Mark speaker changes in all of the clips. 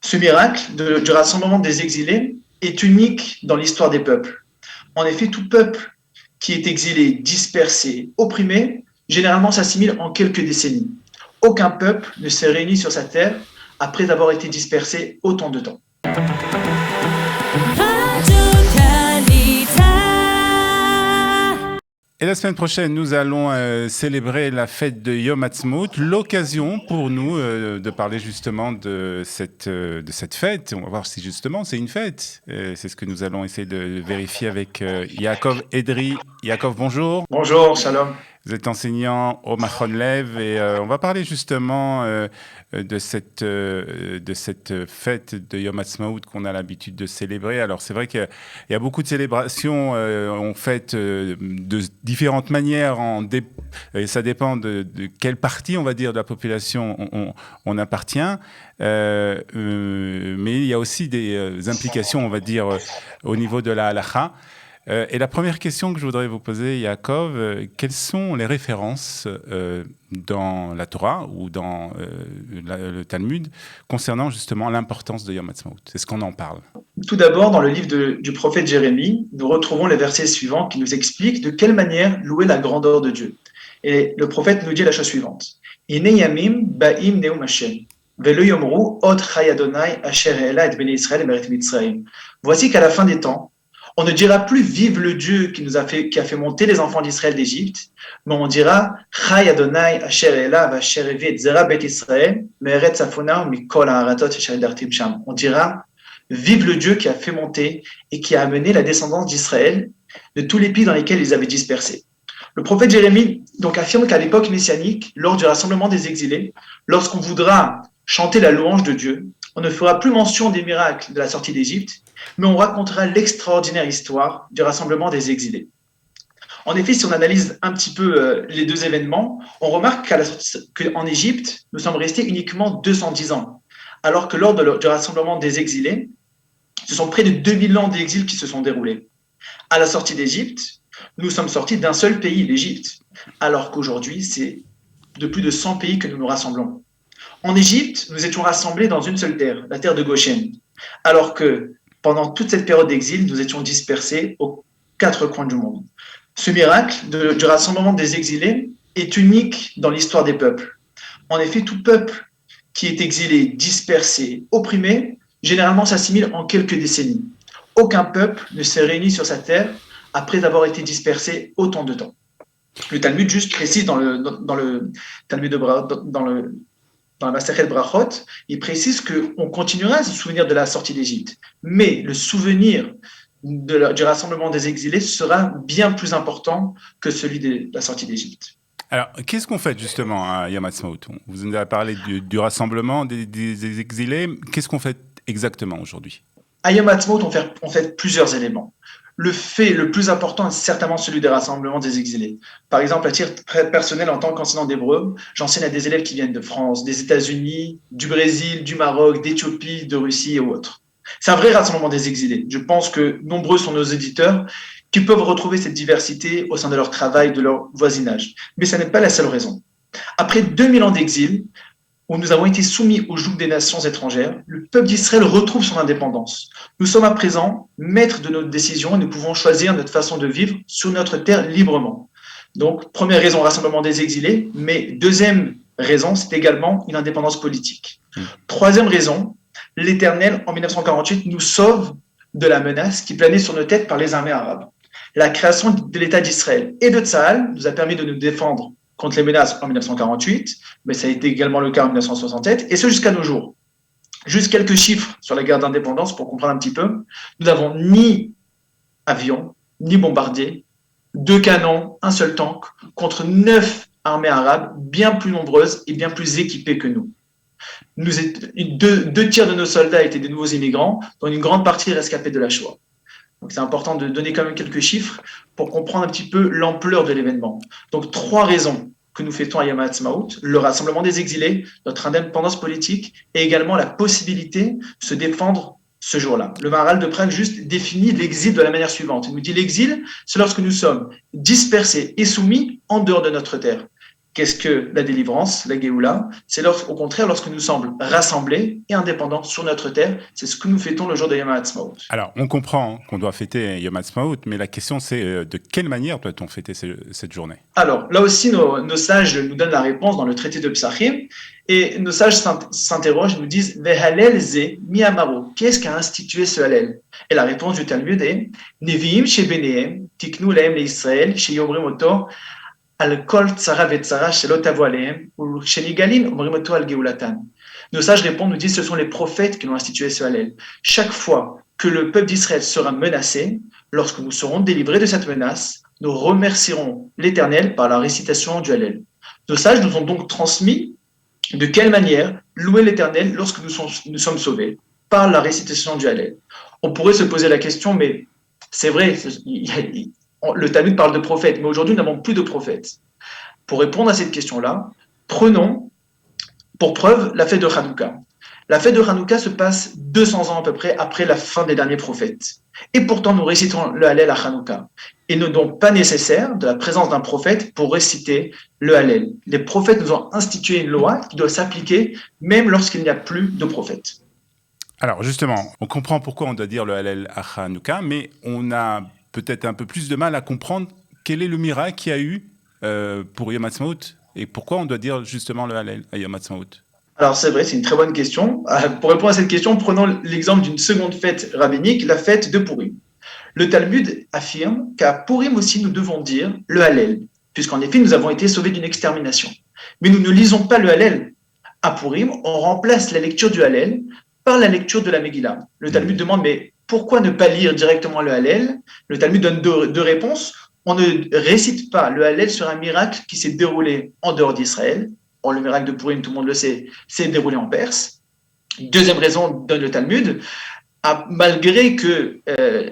Speaker 1: Ce miracle du rassemblement des exilés est unique dans l'histoire des peuples. En effet, tout peuple qui est exilé, dispersé, opprimé, généralement s'assimile en quelques décennies. Aucun peuple ne s'est réuni sur sa terre après avoir été dispersé autant de temps.
Speaker 2: Et la semaine prochaine, nous allons célébrer la fête de Yom Ha'atzmaut, l'occasion pour nous de parler justement de cette fête. On va voir si justement c'est une fête. C'est ce que nous allons essayer de vérifier avec Yaakov Edry. Yaakov, bonjour.
Speaker 1: Bonjour, shalom.
Speaker 2: Vous êtes enseignant au Machon Lev et on va parler justement de cette fête de Yom Ha'atzmaut qu'on a l'habitude de célébrer. Alors c'est vrai qu'il y a beaucoup de célébrations, on fête de différentes manières, et ça dépend de quelle partie, on va dire, de la population on appartient. Mais il y a aussi des implications, on va dire, au niveau de la halakha. Et la première question que je voudrais vous poser, Yaakov, quelles sont les références dans la Torah ou dans le Talmud concernant justement l'importance de Yom Ha'atzmaut? Est-ce qu'on en parle?
Speaker 1: Tout d'abord, dans le livre du prophète Jérémie, nous retrouvons les versets suivants qui nous expliquent de quelle manière louer la grandeur de Dieu. Et le prophète nous dit la chose suivante. Hine yamim ba'im neum Hashem, velo yomru od chay Adonai asher ha'ela et bnei Israël et meret Mitzrayim. Voici qu'à la fin des temps, on ne dira plus vive le Dieu qui a fait monter les enfants d'Israël d'Égypte, mais on dira Chay Adonai asher ela asher evi et zera bet Israël meret safona mikol ha'aratot asher dartim sham. On dira vive le Dieu qui a fait monter et qui a amené la descendance d'Israël de tous les pays dans lesquels ils avaient dispersé. Le prophète Jérémie donc affirme qu'à l'époque messianique, lors du rassemblement des exilés, lorsqu'on voudra chanter la louange de Dieu, on ne fera plus mention des miracles de la sortie d'Égypte, mais on racontera l'extraordinaire histoire du rassemblement des exilés. En effet, si on analyse un petit peu les deux événements, on remarque qu'en Égypte, nous sommes restés uniquement 210 ans, alors que lors du rassemblement des exilés, ce sont près de 2000 ans d'exil qui se sont déroulés. À la sortie d'Égypte, nous sommes sortis d'un seul pays, l'Égypte, alors qu'aujourd'hui, c'est de plus de 100 pays que nous nous rassemblons. En Égypte, nous étions rassemblés dans une seule terre, la terre de Goshen, alors que pendant toute cette période d'exil, nous étions dispersés aux 4 coins du monde. Ce miracle du rassemblement des exilés est unique dans l'histoire des peuples. En effet, tout peuple qui est exilé, dispersé, opprimé, généralement s'assimile en quelques décennies. Aucun peuple ne s'est réuni sur sa terre après avoir été dispersé autant de temps. Le Talmud juste précise dans le Talmud dans la Masechet Brachot, il précise qu'on continuera à se souvenir de la sortie d'Égypte, mais le souvenir du rassemblement des exilés sera bien plus important que celui de la sortie d'Égypte.
Speaker 2: Alors, qu'est-ce qu'on fait justement à Yom Ha'atzmaut? Vous nous avez parlé du rassemblement des exilés. Qu'est-ce qu'on fait exactement aujourd'hui?
Speaker 1: À Yom Ha'atzmaut, on fait plusieurs éléments. Le fait le plus important est certainement celui des rassemblements des exilés. Par exemple, à titre très personnel, en tant qu'enseignant d'hébreu, j'enseigne à des élèves qui viennent de France, des États-Unis, du Brésil, du Maroc, d'Éthiopie, de Russie et autres. C'est un vrai rassemblement des exilés. Je pense que nombreux sont nos éditeurs qui peuvent retrouver cette diversité au sein de leur travail, de leur voisinage. Mais ce n'est pas la seule raison. Après 2000 ans d'exil, où nous avons été soumis au joug des nations étrangères, le peuple d'Israël retrouve son indépendance. Nous sommes à présent maîtres de notre décision et nous pouvons choisir notre façon de vivre sur notre terre librement. Donc, première raison, rassemblement des exilés, mais deuxième raison, c'est également une indépendance politique. Troisième raison, l'Éternel, en 1948, nous sauve de la menace qui planait sur nos têtes par les armées arabes. La création de l'État d'Israël et de Tsahal nous a permis de nous défendre contre les menaces en 1948, mais ça a été également le cas en 1967, et ce jusqu'à nos jours. Juste quelques chiffres sur la guerre d'indépendance pour comprendre un petit peu. Nous n'avons ni avions, ni bombardiers, 2 canons, un seul tank, contre 9 armées arabes bien plus nombreuses et bien plus équipées que nous. Deux tiers de nos soldats étaient des nouveaux immigrants, dont une grande partie rescapés de la Shoah. Donc c'est important de donner quand même quelques chiffres pour comprendre un petit peu l'ampleur de l'événement. Donc 3 raisons que nous fêtons à Yom Ha'atzmaut: le rassemblement des exilés, notre indépendance politique et également la possibilité de se défendre ce jour-là. Le Maharal de Prague juste définit l'exil de la manière suivante. Il nous dit l'exil, c'est lorsque nous sommes dispersés et soumis en dehors de notre terre. Qu'est-ce que la délivrance, la Géoula? C'est au contraire lorsque nous sommes rassemblés et indépendants sur notre terre. C'est ce que nous fêtons le jour de Yom HaAtzmaut.
Speaker 2: Alors, on comprend qu'on doit fêter Yom HaAtzmaut, mais la question c'est de quelle manière doit-on fêter cette journée?
Speaker 1: Alors, là aussi, nos sages nous donnent la réponse dans le traité de Psachim. Et nos sages s'interrogent, nous disent Vehalel ze mi amaro. Qu'est-ce qu'a institué ce Hallel? Et la réponse du Talmud est Neviim shebenehem tiknu lahem leIsraël sheyomrim oto al kol tzara vetzara shelo tavo alehem ou shenigalin omrim oto al geulatan. Nos sages répondent, nous disent ce sont les prophètes qui l'ont institué ce Hallel. Chaque fois que le peuple d'Israël sera menacé, lorsque nous serons délivrés de cette menace, nous remercierons l'Éternel par la récitation du Hallel. Nos sages nous ont donc transmis de quelle manière louer l'Éternel lorsque nous sommes sauvés, par la récitation du Hallel. On pourrait se poser la question, mais c'est vrai, le Talmud parle de prophètes, mais aujourd'hui nous n'avons plus de prophètes. Pour répondre à cette question-là, prenons pour preuve la fête de Hanouka. La fête de Hanouka se passe 200 ans à peu près après la fin des derniers prophètes. Et pourtant, nous récitons le Hallel à Hanouka. Il n'est donc pas nécessaire de la présence d'un prophète pour réciter le Hallel. Les prophètes nous ont institué une loi qui doit s'appliquer même lorsqu'il n'y a plus de prophètes.
Speaker 2: Alors justement, on comprend pourquoi on doit dire le Hallel à Hanouka, mais on a peut-être un peu plus de mal à comprendre quel est le miracle qu'il y a eu pour Yom HaAtzmaut et pourquoi on doit dire justement le Hallel à Yom HaAtzmaut.
Speaker 1: Alors c'est vrai, c'est une très bonne question. Pour répondre à cette question, prenons l'exemple d'une seconde fête rabbinique, la fête de Purim. Le Talmud affirme qu'à Purim aussi nous devons dire le Hallel, puisqu'en effet nous avons été sauvés d'une extermination. Mais nous ne lisons pas le Hallel. À Purim, on remplace la lecture du Hallel par la lecture de la Megillah. Le Talmud demande, mais pourquoi ne pas lire directement le Hallel? Le Talmud donne deux réponses. On ne récite pas le Hallel sur un miracle qui s'est déroulé en dehors d'Israël. Or, le miracle de Purim, tout le monde le sait, s'est déroulé en Perse. Deuxième raison, donne le Talmud, malgré que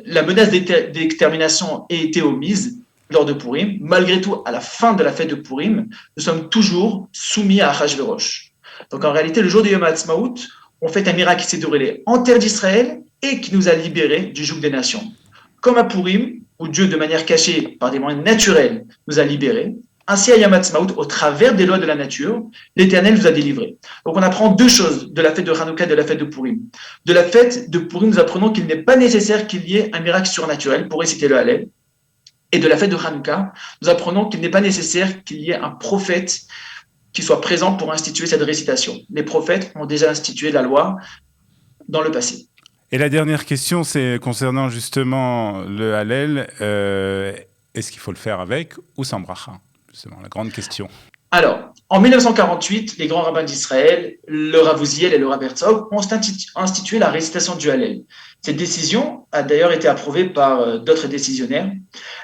Speaker 1: la menace d'extermination ait été omise lors de Purim, malgré tout, à la fin de la fête de Purim, nous sommes toujours soumis à Achashverosh. Donc en réalité, le jour de Yom HaAtzmaut, on fait un miracle qui s'est déroulé en terre d'Israël et qui nous a libérés du joug des nations. Comme à Purim, où Dieu, de manière cachée, par des moyens naturels, nous a libérés, ainsi à Yom HaAtzmaut, au travers des lois de la nature, l'Éternel nous a délivrés. Donc on apprend deux choses de la fête de Hanouka et de la fête de Purim. De la fête de Purim, nous apprenons qu'il n'est pas nécessaire qu'il y ait un miracle surnaturel pour réciter le Hallel. Et de la fête de Hanouka, nous apprenons qu'il n'est pas nécessaire qu'il y ait un prophète qui soit présent pour instituer cette récitation. Les prophètes ont déjà institué la loi dans le passé.
Speaker 2: Et la dernière question, c'est concernant justement le Hallel. Est-ce qu'il faut le faire avec ou sans bracha? Justement, la grande question.
Speaker 1: Alors, en 1948, les grands rabbins d'Israël, le Rav Uziel et le Rav Herzog, ont institué la récitation du Hallel. Cette décision a d'ailleurs été approuvée par d'autres décisionnaires.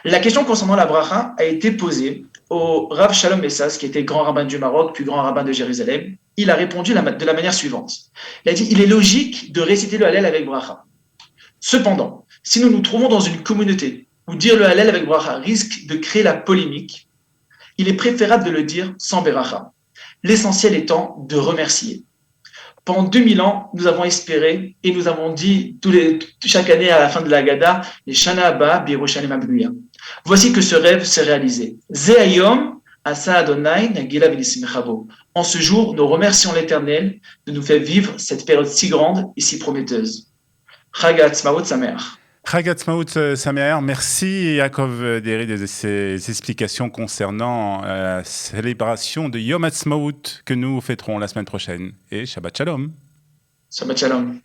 Speaker 1: La question concernant la bracha a été posée au Rav Shalom Messas, qui était grand rabbin du Maroc, puis grand rabbin de Jérusalem. Il a répondu de la manière suivante. Il a dit, il est logique de réciter le Hallel avec bracha. Cependant, si nous nous trouvons dans une communauté où dire le Hallel avec bracha risque de créer la polémique, il est préférable de le dire sans beracha. L'essentiel étant de remercier. Pendant 2000 ans, nous avons espéré et nous avons dit chaque année à la fin de la Haggadah, les Shana Haba B'Yerushalem Abruya. Voici que ce rêve s'est réalisé. Ze Hayom Asa Adonai Nagila V'Nismechavo. En ce jour, nous remercions l'Éternel de nous faire vivre cette période si grande et si prometteuse. Chag HaAtzmaut Sameach.
Speaker 2: Chag HaAtzmaut Sameach, merci Yaakov Deri de ces explications concernant la célébration de Yom HaAtzmaut que nous fêterons la semaine prochaine. Et Shabbat Shalom.
Speaker 1: Shabbat Shalom.